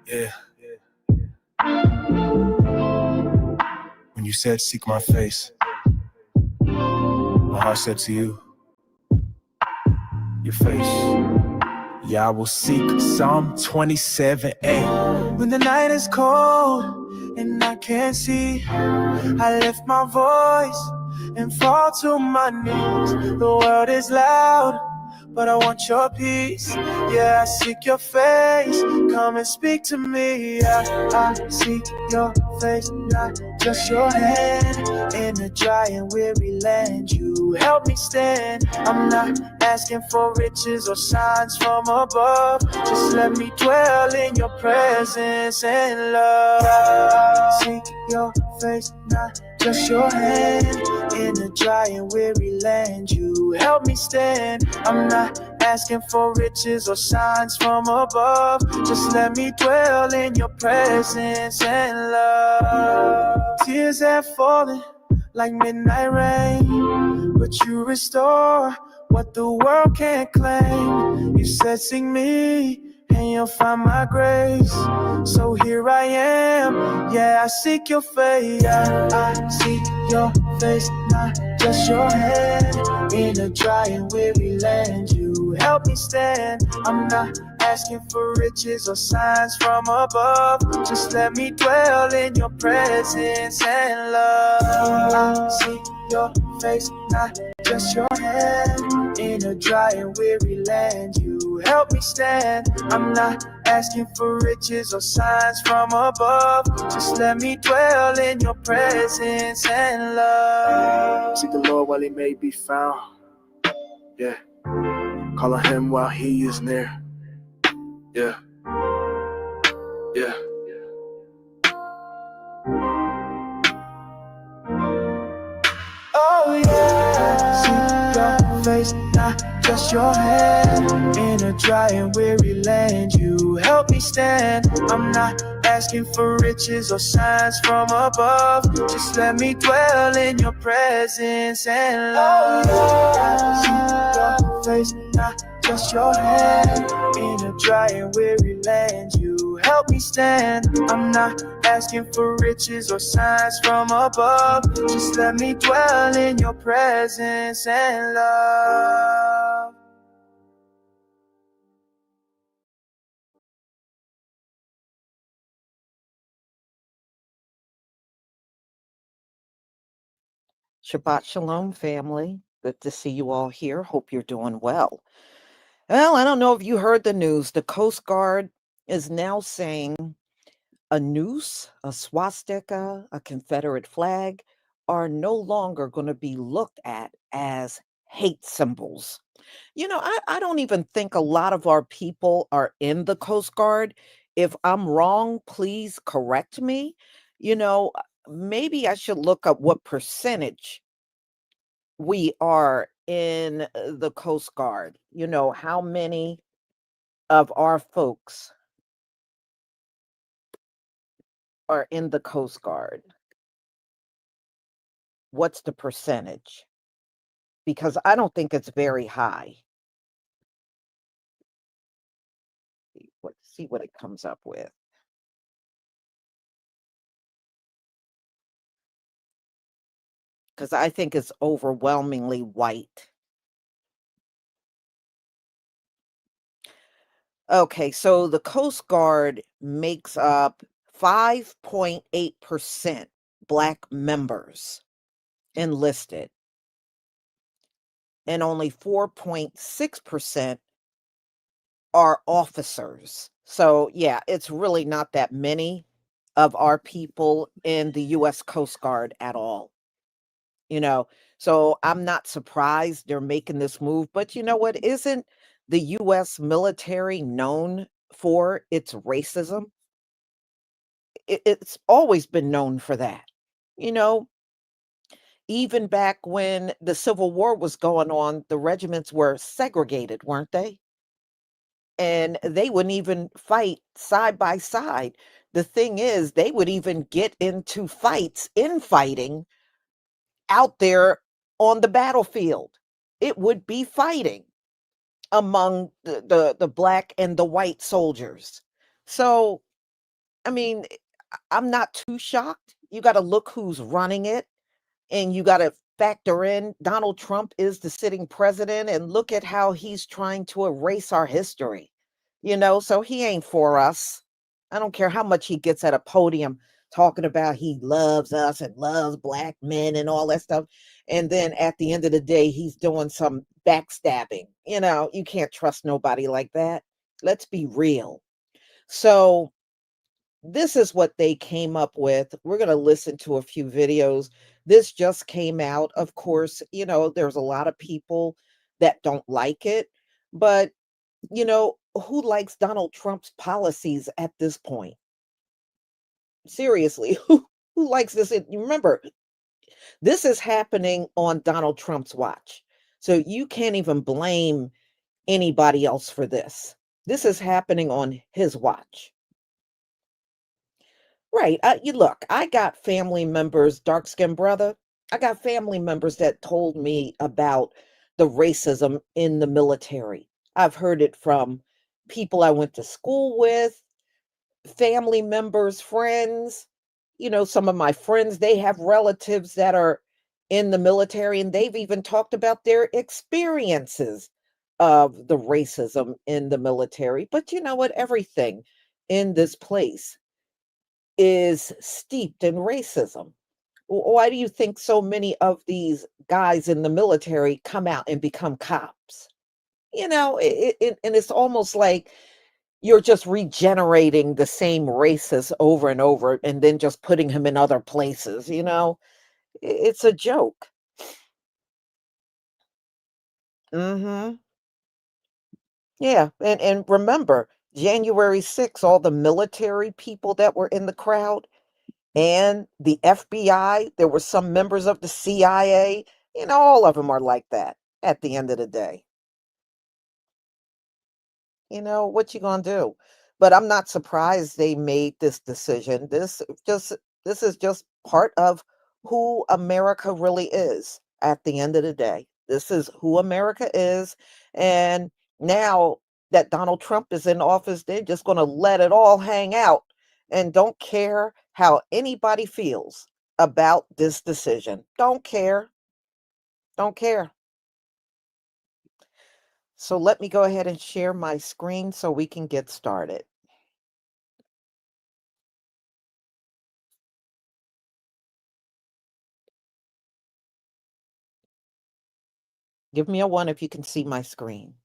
Yeah. When you said seek my face, my heart said to you, your face. Yeah, I will seek Psalm 27:8. When the night is cold and I can't see, I lift my voice and fall to my knees. The world is loud, but I want your peace. Yeah, I seek your face. Come and speak to me. Yeah, I seek your face, not just your hand. In a dry and weary land, you help me stand. I'm not asking for riches or signs from above. Just let me dwell in your presence and love. I seek your face, not just your hand. In a dry and weary land, you help me stand. I'm not asking for riches or signs from above. Just let me dwell in your presence and love. Tears have fallen like midnight rain, but you restore what the world can't claim. You said sing me and you'll find my grace. So here I am, yeah, I seek your face. Yeah, I seek your face, not just your hand. In a dry and weary land, you help me stand. I'm not asking for riches or signs from above. Just let me dwell in your presence and love. I seek your face, not just your hand. In a dry and weary land, you help me stand. I'm not asking for riches or signs from above. Just let me dwell in your presence and love. Seek the Lord while he may be found. Yeah. Call on him while he is near. Yeah. Yeah. Oh yeah. See your face, not just your hand. In a dry and weary land, you help me stand. I'm not asking for riches or signs from above. Just let me dwell in your presence and love. See your face, not just your hand. In a dry and weary land, you help me stand. I'm not asking for riches or signs from above. Just let me dwell in your presence and love. Shabbat Shalom, family. Good to see you all here. Hope you're doing well. Well, I don't know if you heard the news. The Coast Guard is now saying a noose, a swastika, a Confederate flag are no longer going to be looked at as hate symbols. You know, I don't even think a lot of our people are in the Coast Guard. If I'm wrong, please correct me. You know, maybe I should look up what percentage we are in the Coast Guard. You know, how many of our folks are in the Coast Guard? What's the percentage? Because I don't think it's very high. See what it comes up with. Because I think it's overwhelmingly white. Okay, so the Coast Guard makes up 5.8% Black members enlisted, and only 4.6% are officers. So, yeah, it's really not that many of our people in the U.S. Coast Guard at all. You know, so I'm not surprised they're making this move. But you know what? Isn't the U.S. military known for its racism? It's always been known for that. You know, even back when the Civil War was going on, the regiments were segregated, weren't they? And they wouldn't even fight side by side. The thing is, they would even get into fights, infighting out there on the battlefield. It would be fighting among the black and the white soldiers. So I mean, I'm not too shocked. You got to look who's running it, and you got to factor in Donald Trump is the sitting president, and look at how he's trying to erase our history. So he ain't for us. I don't care how much he gets at a podium talking about he loves us and loves black men and all that stuff. And then at the end of the day, he's doing some backstabbing. You can't trust nobody like that. Let's be real. So this is what they came up with. We're going to listen to a few videos. This just came out. Of course, there's a lot of people that don't like it, but who likes Donald Trump's policies at this point? Seriously, who likes this? And you remember, this is happening on Donald Trump's watch. So you can't even blame anybody else for this. This is happening on his watch. Right. I got family members, dark skinned brother. I got family members that told me about the racism in the military. I've heard it from people I went to school with, family members, friends. Some of my friends, they have relatives that are in the military, and they've even talked about their experiences of the racism in the military. But you know what? Everything in this place is steeped in racism. Why do you think so many of these guys in the military come out and become cops? And it's almost like you're just regenerating the same racist over and over and then just putting him in other places. It's a joke. Hmm. Yeah. And remember, January 6th, all the military people that were in the crowd, and the FBI, there were some members of the CIA, all of them are like that at the end of the day. What you gonna do? But I'm not surprised they made this decision. This is just part of who America really is at the end of the day. This is who America is. And now that Donald Trump is in office, they're just gonna let it all hang out and don't care how anybody feels about this decision. Don't care. Don't care. So let me go ahead and share my screen so we can get started. Give me a 1 if you can see my screen.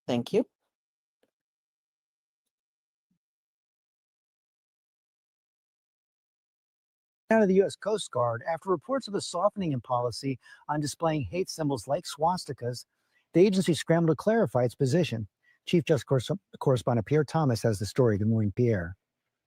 Thank you. Out of the U.S. Coast Guard after reports of a softening in policy on displaying hate symbols like swastikas. The agency scrambled to clarify its position. Chief Justice Correspondent Pierre Thomas has the story. Good morning, Pierre.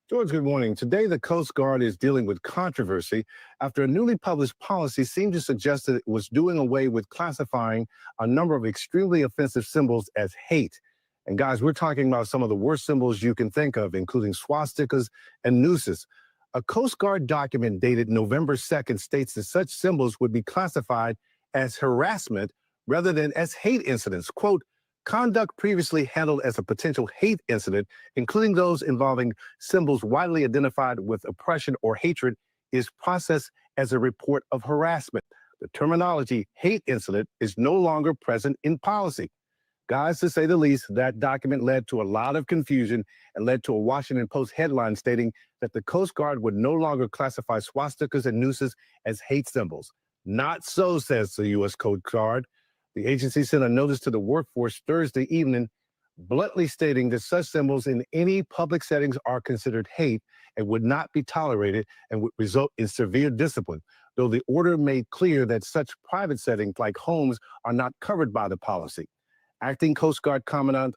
George, good morning. Today, the Coast Guard is dealing with controversy after a newly published policy seemed to suggest that it was doing away with classifying a number of extremely offensive symbols as hate. And guys, we're talking about some of the worst symbols you can think of, including swastikas and nooses. A Coast Guard document dated November 2nd states that such symbols would be classified as harassment rather than as hate incidents. Quote, conduct previously handled as a potential hate incident, including those involving symbols widely identified with oppression or hatred, is processed as a report of harassment. The terminology hate incident is no longer present in policy. Guys, to say the least, that document led to a lot of confusion and led to a Washington Post headline stating that the Coast Guard would no longer classify swastikas and nooses as hate symbols. Not so, says the U.S. Coast Guard. The agency sent a notice to the workforce Thursday evening, bluntly stating that such symbols in any public settings are considered hate and would not be tolerated and would result in severe discipline, though the order made clear that such private settings like homes are not covered by the policy. Acting Coast Guard Commandant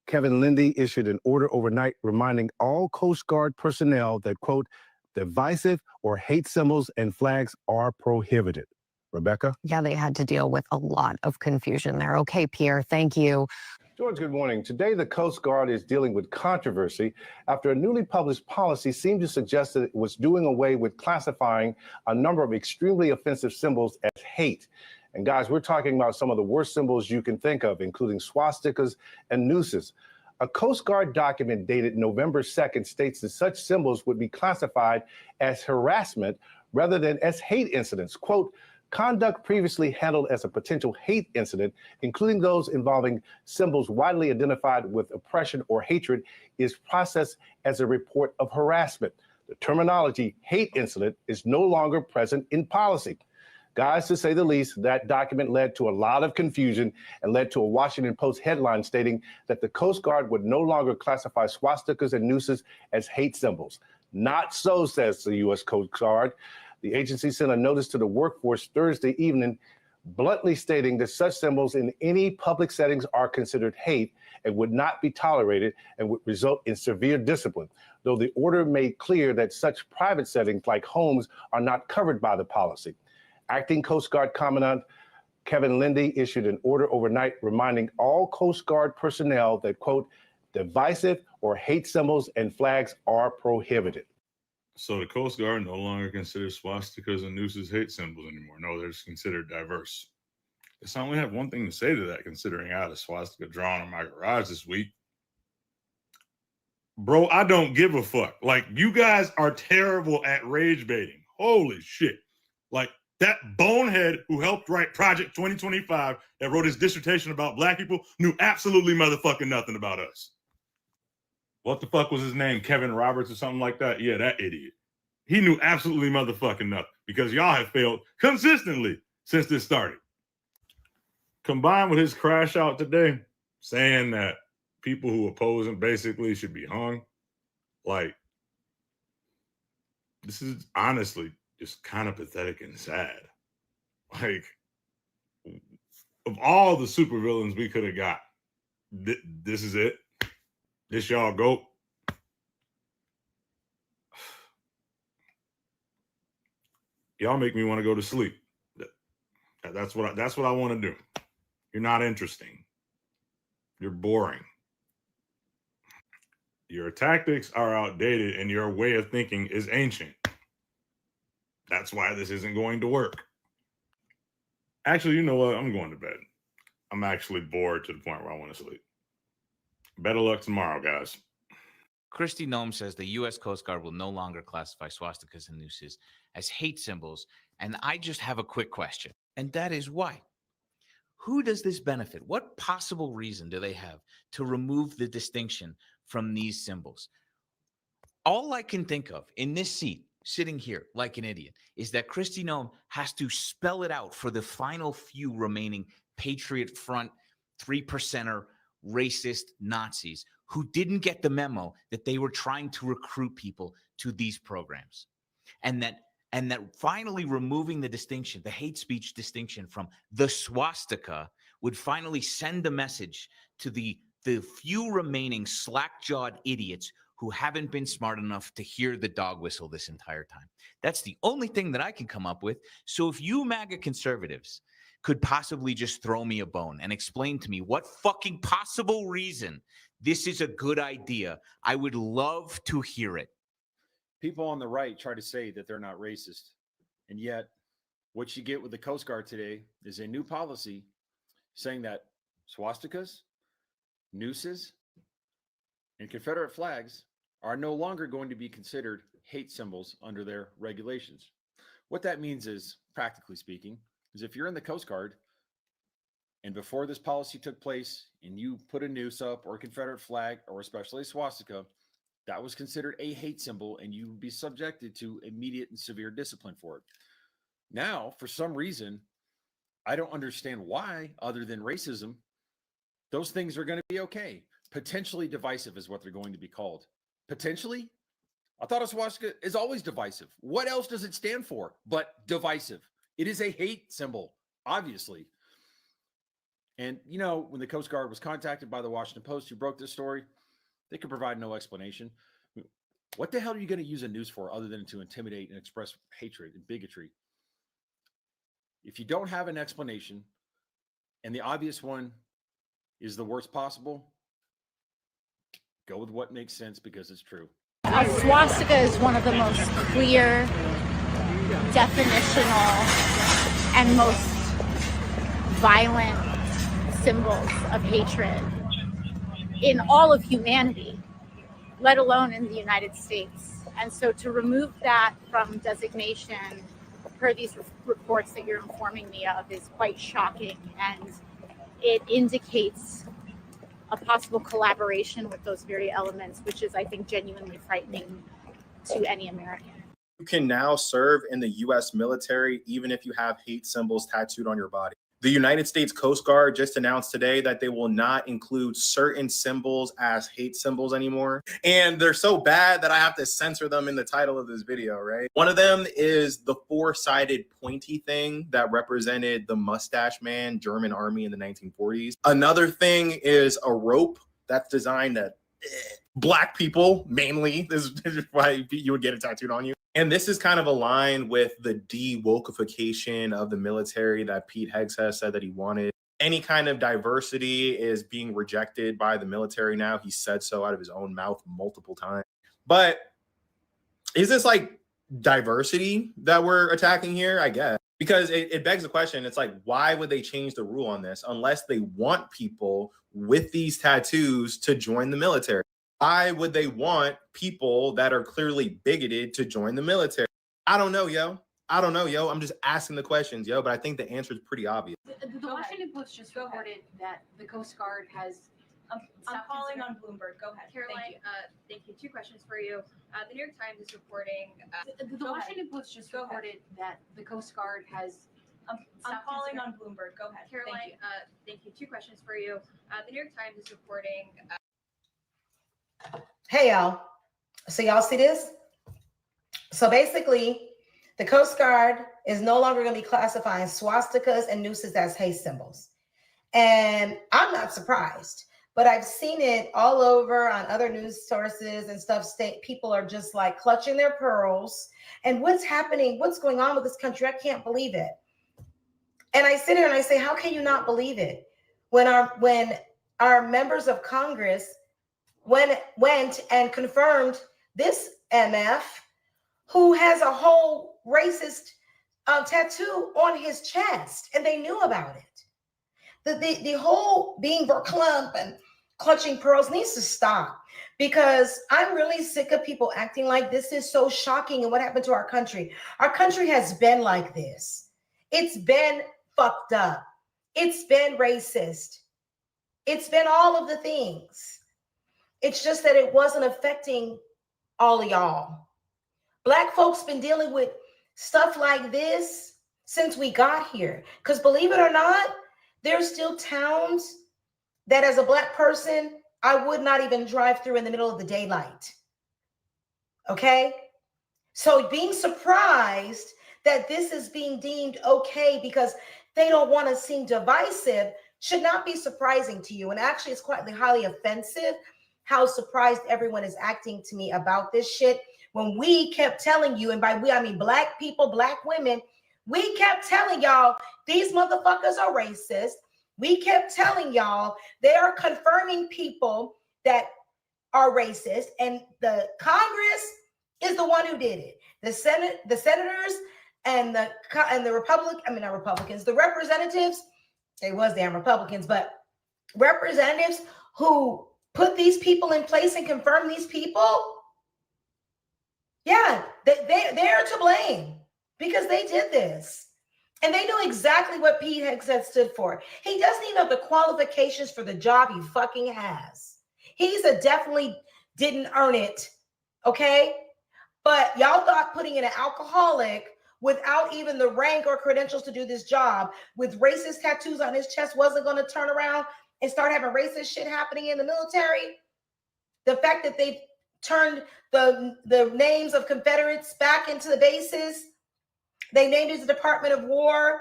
Kevin Lindy issued an order overnight reminding all Coast Guard personnel that, quote, divisive or hate symbols and flags are prohibited. Rebecca? Yeah, they had to deal with a lot of confusion there. Okay, Pierre, thank you. George, good morning. Today, the Coast Guard is dealing with controversy after a newly published policy seemed to suggest that it was doing away with classifying a number of extremely offensive symbols as hate. And guys, we're talking about some of the worst symbols you can think of, including swastikas and nooses. A Coast Guard document dated November 2nd states that such symbols would be classified as harassment rather than as hate incidents. Quote, conduct previously handled as a potential hate incident, including those involving symbols widely identified with oppression or hatred, is processed as a report of harassment. The terminology hate incident is no longer present in policy. Guys, to say the least, that document led to a lot of confusion and led to a Washington Post headline stating that the Coast Guard would no longer classify swastikas and nooses as hate symbols. Not so, says the U.S. Coast Guard. The agency sent a notice to the workforce Thursday evening, bluntly stating that such symbols in any public settings are considered hate and would not be tolerated and would result in severe discipline, though the order made clear that such private settings like homes are not covered by the policy. Acting Coast Guard Commandant Kevin Lindy issued an order overnight reminding all Coast Guard personnel that, quote, divisive or hate symbols and flags are prohibited. So the Coast Guard no longer considers swastikas and nooses hate symbols anymore. No, they're considered diverse. Guess I only have one thing to say to that, considering I had a swastika drawn on my garage this week. Bro, I don't give a fuck. Like, you guys are terrible at rage baiting. Holy shit. Like, that bonehead who helped write Project 2025 that wrote his dissertation about black people knew absolutely motherfucking nothing about us. What the fuck was his name? Kevin Roberts or something like that? Yeah, that idiot. He knew absolutely motherfucking nothing because y'all have failed consistently since this started. Combined with his crash out today, saying that people who oppose him basically should be hung. Like, this is honestly just kind of pathetic and sad. Like, of all the supervillains we could have got, this is it. This y'all go. Y'all make me want to go to sleep. That's what I want to do. You're not interesting. You're boring. Your tactics are outdated and your way of thinking is ancient. That's why this isn't going to work. Actually, you know what? I'm going to bed. I'm actually bored to the point where I want to sleep. Better luck tomorrow, guys. Kristi Noem says the U.S. Coast Guard will no longer classify swastikas and nooses as hate symbols. And I just have a quick question, and that is why? Who does this benefit? What possible reason do they have to remove the distinction from these symbols? All I can think of in this seat, sitting here like an idiot, is that Kristi Noem has to spell it out for the final few remaining Patriot Front 3%er racist Nazis who didn't get the memo that they were trying to recruit people to these programs. And that finally removing the distinction, the hate speech distinction from the swastika would finally send a message to the few remaining slack-jawed idiots who haven't been smart enough to hear the dog whistle this entire time. That's the only thing that I can come up with. So if you MAGA conservatives could possibly just throw me a bone and explain to me what fucking possible reason this is a good idea, I would love to hear it. People on the right try to say that they're not racist. And yet, what you get with the Coast Guard today is a new policy saying that swastikas, nooses, and Confederate flags are no longer going to be considered hate symbols under their regulations. What that means is, practically speaking, is if you're in the Coast Guard and before this policy took place and you put a noose up or a Confederate flag or especially a swastika, that was considered a hate symbol and you would be subjected to immediate and severe discipline for it. Now, for some reason, I don't understand why, other than racism, those things are going to be okay. Potentially divisive is what they're going to be called. Potentially? I thought a swastika is always divisive. What else does it stand for but divisive? It is a hate symbol, obviously. And, you know, when the Coast Guard was contacted by the Washington Post, who broke this story, they could provide no explanation. What the hell are you going to use a noose for other than to intimidate and express hatred and bigotry? If you don't have an explanation, and the obvious one is the worst possible, go with what makes sense because it's true. A swastika is one of the most clear, definitional, and most violent symbols of hatred in all of humanity, let alone in the United States. And so to remove that from designation per these reports that you're informing me of is quite shocking, and it indicates a possible collaboration with those very elements, which is, I think, genuinely frightening to any American. You can now serve in the U.S. military even if you have hate symbols tattooed on your body. The United States Coast Guard just announced today that they will not include certain symbols as hate symbols anymore. And they're so bad that I have to censor them in the title of this video, right? One of them is the four-sided pointy thing that represented the mustache man German army in the 1940s. Another thing is a rope that's designed to Black people, mainly. This is why you would get it tattooed on you. And this is kind of aligned with the de-wokeification of the military that Pete Hegseth said that he wanted. Any kind of diversity is being rejected by the military now. He said so out of his own mouth multiple times. But is this like diversity that we're attacking here? I guess. Because it begs the question. It's like, why would they change the rule on this unless they want people with these tattoos to join the military? Why would they want people that are clearly bigoted to join the military? I don't know, yo. I don't know, yo. I'm just asking the questions, yo, but I think the answer is pretty obvious. The Washington Post just reported that the Coast Guard has... I'm calling on Bloomberg. Go ahead. Caroline, thank you. Two questions for you. The New York Times is reporting... the Washington Post just reported that the Coast Guard has... I'm calling on Bloomberg. Go ahead. Caroline, thank you. Two questions for you. The New York Times is reporting... Hey, y'all. So y'all see this? So basically, the Coast Guard is no longer going to be classifying swastikas and nooses as hate symbols. And I'm not surprised, but I've seen it all over on other news sources and stuff. People are just like clutching their pearls. And what's happening? What's going on with this country? I can't believe it. And I sit here and I say, how can you not believe it? When our members of Congress went and confirmed this MF who has a whole racist tattoo on his chest, and they knew about it. The whole being verklempt and clutching pearls needs to stop, because I'm really sick of people acting like this is so shocking and what happened to our country. Our country has been like this. It's been fucked up. It's been racist. It's been all of the things. It's just that it wasn't affecting all of y'all. Black folks been dealing with stuff like this since we got here. Because believe it or not, there's still towns that as a Black person, I would not even drive through in the middle of the daylight. Okay? So being surprised that this is being deemed okay because they don't want to seem divisive should not be surprising to you. And actually, it's quite highly offensive how surprised everyone is acting to me about this shit, when we kept telling you, and by we, I mean Black people, Black women, we kept telling y'all, these motherfuckers are racist. We kept telling y'all, they are confirming people that are racist, and the Congress is the one who did it. The senators and the representatives, they was damn Republicans, but representatives who put these people in place and confirm these people, yeah, they're to blame because they did this. And they knew exactly what Pete Hegseth stood for. He doesn't even have the qualifications for the job he fucking has. He's definitely didn't earn it, okay? But y'all thought putting in an alcoholic without even the rank or credentials to do this job with racist tattoos on his chest wasn't going to turn around and start having racist shit happening in the military. The fact that they've turned the names of Confederates back into the bases. They named it the Department of War.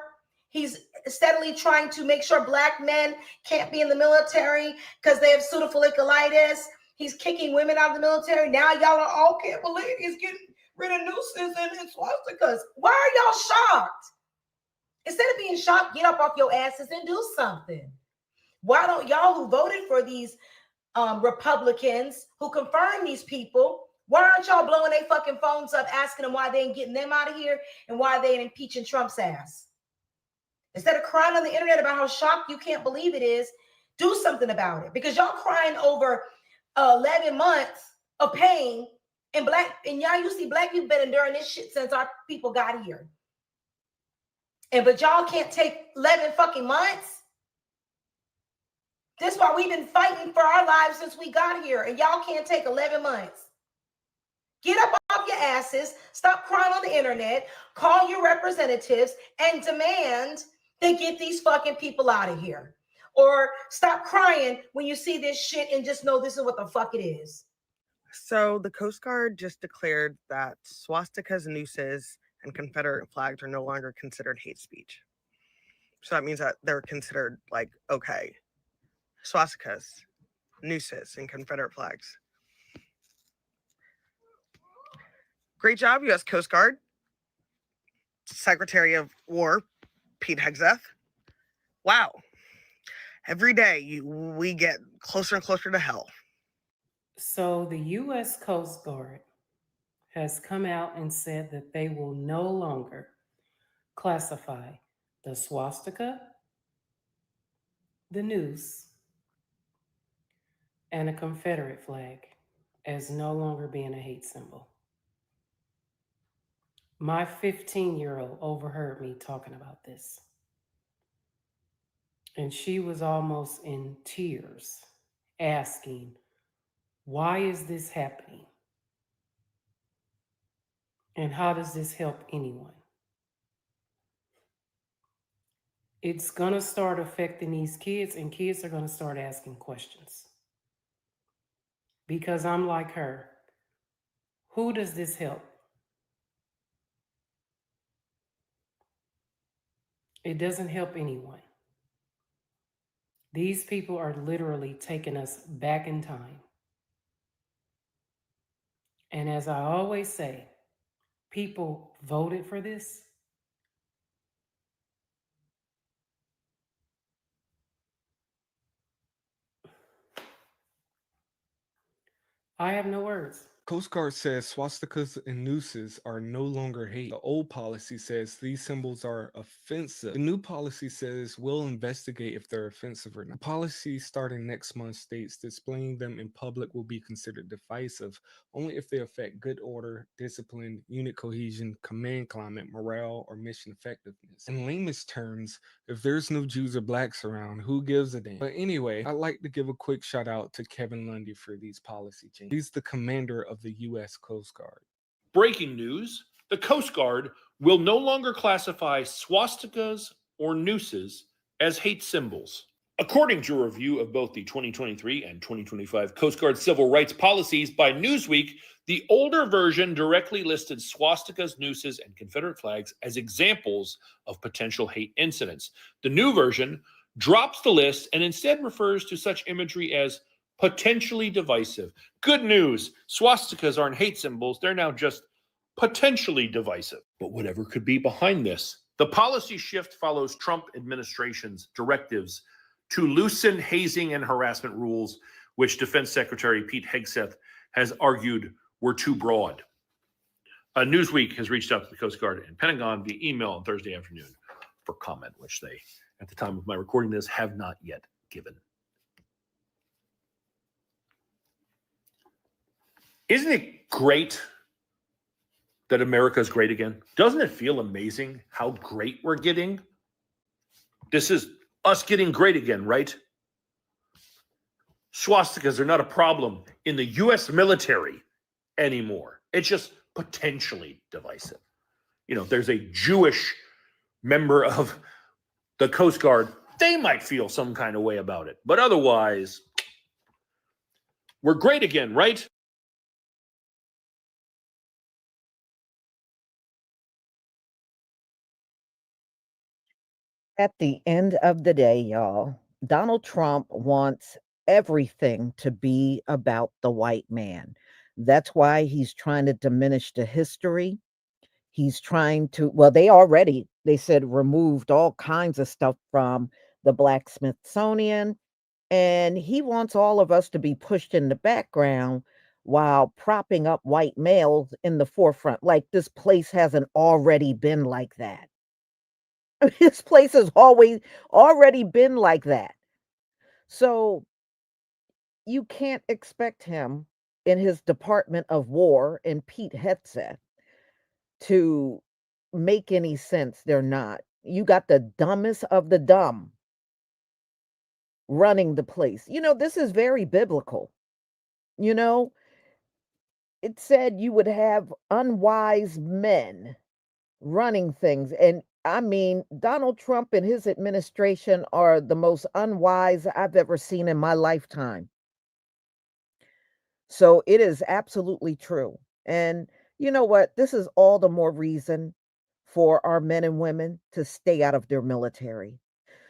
He's steadily trying to make sure Black men can't be in the military because they have pseudofolliculitis. He's kicking women out of the military. Now y'all are all can't believe he's getting rid of nooses and swastikas. Why are y'all shocked? Instead of being shocked, get up off your asses and do something. Why don't y'all who voted for these Republicans who confirmed these people, why aren't y'all blowing their fucking phones up asking them why they ain't getting them out of here and why they ain't impeaching Trump's ass? Instead of crying on the internet about how shocked you can't believe it is, do something about it. Because y'all crying over 11 months of pain, and y'all, you see black people been enduring this shit since our people got here. But y'all can't take 11 fucking months. This is why we've been fighting for our lives since we got here, and y'all can't take 11 months. Get up off your asses, stop crying on the internet, call your representatives, and demand they get these fucking people out of here. Or stop crying when you see this shit and just know this is what the fuck it is. So the Coast Guard just declared that swastikas, nooses, and Confederate flags are no longer considered hate speech. So that means that they're considered like, okay, swastikas, nooses, and Confederate flags. Great job, U.S. Coast Guard. Secretary of War, Pete Hegseth. Wow. Every day we get closer and closer to hell. So the U.S. Coast Guard has come out and said that they will no longer classify the swastika, the noose, and a Confederate flag as no longer being a hate symbol. My 15-year-old overheard me talking about this. And she was almost in tears, asking, why is this happening? And how does this help anyone? It's going to start affecting these kids, and kids are going to start asking questions. Because I'm like her. Who does this help? It doesn't help anyone. These people are literally taking us back in time. And as I always say, people voted for this. I have no words. Coast Guard says swastikas and nooses are no longer hate. The old policy says these symbols are offensive. The new policy says we'll investigate if they're offensive or not. The policy starting next month states displaying them in public will be considered divisive only if they affect good order, discipline, unit cohesion, command climate, morale, or mission effectiveness. In lamest terms, if there's no Jews or blacks around, who gives a damn? But anyway, I'd like to give a quick shout out to Kevin Lundy for these policy changes. He's the commander of the U.S. Coast Guard. Breaking news, the Coast Guard will no longer classify swastikas or nooses as hate symbols. According to a review of both the 2023 and 2025 Coast Guard civil rights policies by Newsweek, the older version directly listed swastikas, nooses, and Confederate flags as examples of potential hate incidents. The new version drops the list and instead refers to such imagery as potentially divisive. Good news, swastikas aren't hate symbols, they're now just potentially divisive. But whatever could be behind this, the policy shift follows Trump administration's directives to loosen hazing and harassment rules, which Defense Secretary Pete Hegseth has argued were too broad. Newsweek has reached out to the Coast Guard and Pentagon via email on Thursday afternoon for comment, which they, at the time of my recording this, have not yet given. Isn't it great that America is great again? Doesn't it feel amazing how great we're getting? This is us getting great again, right? Swastikas are not a problem in the U.S. military anymore. It's just potentially divisive. You know, there's a Jewish member of the Coast Guard. They might feel some kind of way about it. But otherwise, we're great again, right? At the end of the day, y'all, Donald Trump wants everything to be about the white man. That's why he's trying to diminish the history. He's trying to, well, they said removed all kinds of stuff from the Black Smithsonian. And he wants all of us to be pushed in the background while propping up white males in the forefront. Like this place hasn't already been like that. This place has always already been like that. So you can't expect him in his Department of War and Pete Hegseth to make any sense. They're not. You got the dumbest of the dumb running the place. This is very biblical. You know, it said you would have unwise men running things. And I mean, Donald Trump and his administration are the most unwise I've ever seen in my lifetime. So it is absolutely true. And you know what? This is all the more reason for our men and women to stay out of their military.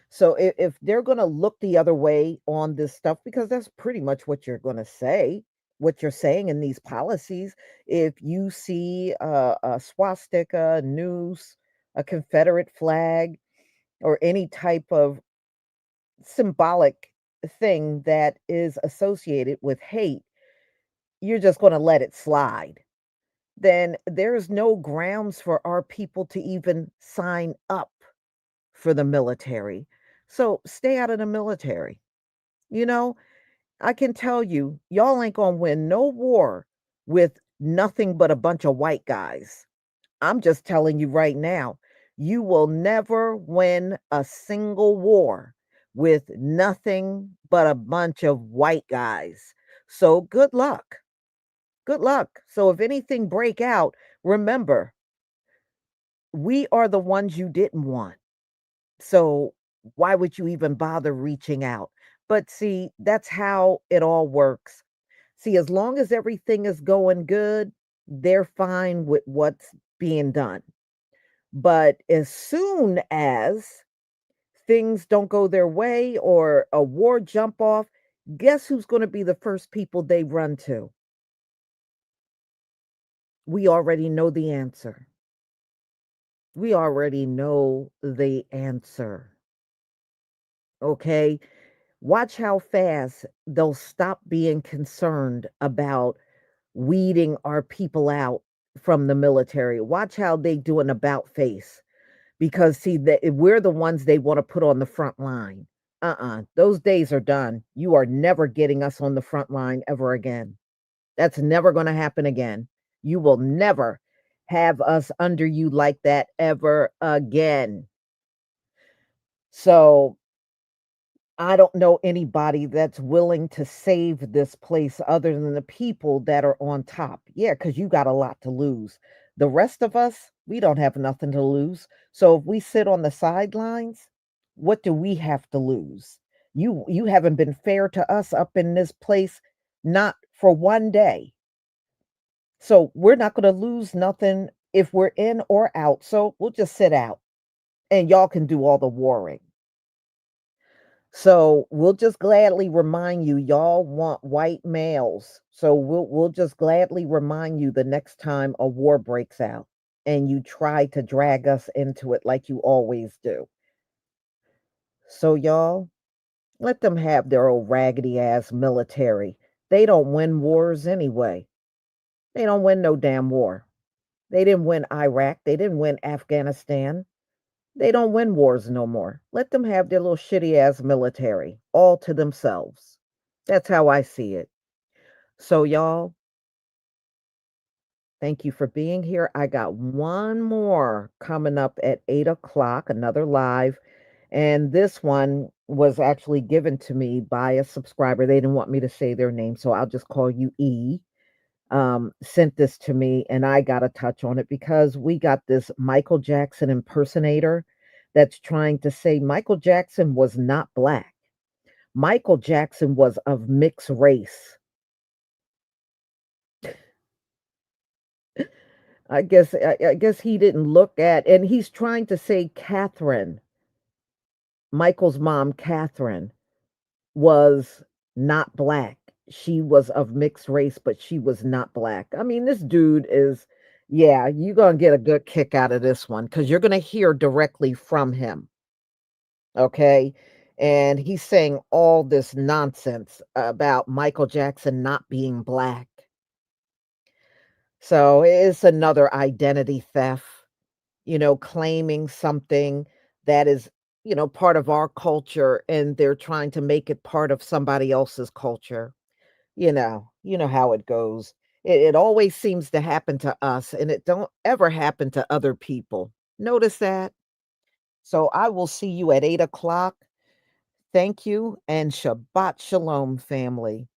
So if they're going to look the other way on this stuff, because that's pretty much what you're going to say, what you're saying in these policies, if you see a swastika, a noose, a Confederate flag, or any type of symbolic thing that is associated with hate, you're just going to let it slide. Then there's no grounds for our people to even sign up for the military. So stay out of the military. You know, I can tell you, y'all ain't gonna win no war with nothing but a bunch of white guys. I'm just telling you right now, you will never win a single war with nothing but a bunch of white guys. So good luck. Good luck. So if anything break out, remember, we are the ones you didn't want. So why would you even bother reaching out? But see, that's how it all works. See, as long as everything is going good, they're fine with what's being done. But as soon as things don't go their way or a war jump off, guess who's going to be the first people they run to? We already know the answer. We already know the answer. Okay? Watch how fast they'll stop being concerned about weeding our people out from the military. Watch how they do an about face because see that we're the ones they want to put on the front line. Those days are done. You are never getting us on the front line ever again. That's never going to happen again. You will never have us under you like that ever again. So I don't know anybody that's willing to save this place other than the people that are on top. Yeah, because you got a lot to lose. The rest of us, we don't have nothing to lose. So if we sit on the sidelines, what do we have to lose? You haven't been fair to us up in this place, not for one day. So we're not going to lose nothing if we're in or out. So we'll just sit out and y'all can do all the warring. So we'll just gladly remind you, y'all want white males. So we'll just gladly remind you the next time a war breaks out and you try to drag us into it like you always do. So y'all, let them have their old raggedy ass military. They don't win wars anyway. They don't win no damn war. They didn't win Iraq. They didn't win Afghanistan. They don't win wars no more. Let them have their little shitty ass military all to themselves. That's how I see it. So, y'all, thank you for being here. I got one more coming up at 8 o'clock, another live. And this one was actually given to me by a subscriber. They didn't want me to say their name, so I'll just call you E. Sent this to me and I got to touch on it because we got this Michael Jackson impersonator that's trying to say Michael Jackson was not black. Michael Jackson was of mixed race. I guess he didn't look at, and he's trying to say Catherine, Michael's mom, Catherine, was not black. She was of mixed race, but she was not black. I mean, this dude is, yeah, you're going to get a good kick out of this one because you're going to hear directly from him. Okay. And he's saying all this nonsense about Michael Jackson not being black. So it's another identity theft, claiming something that is, part of our culture and they're trying to make it part of somebody else's culture. You know how it goes. It always seems to happen to us and it don't ever happen to other people. Notice that? So I will see you at 8 o'clock. Thank you and Shabbat Shalom, family.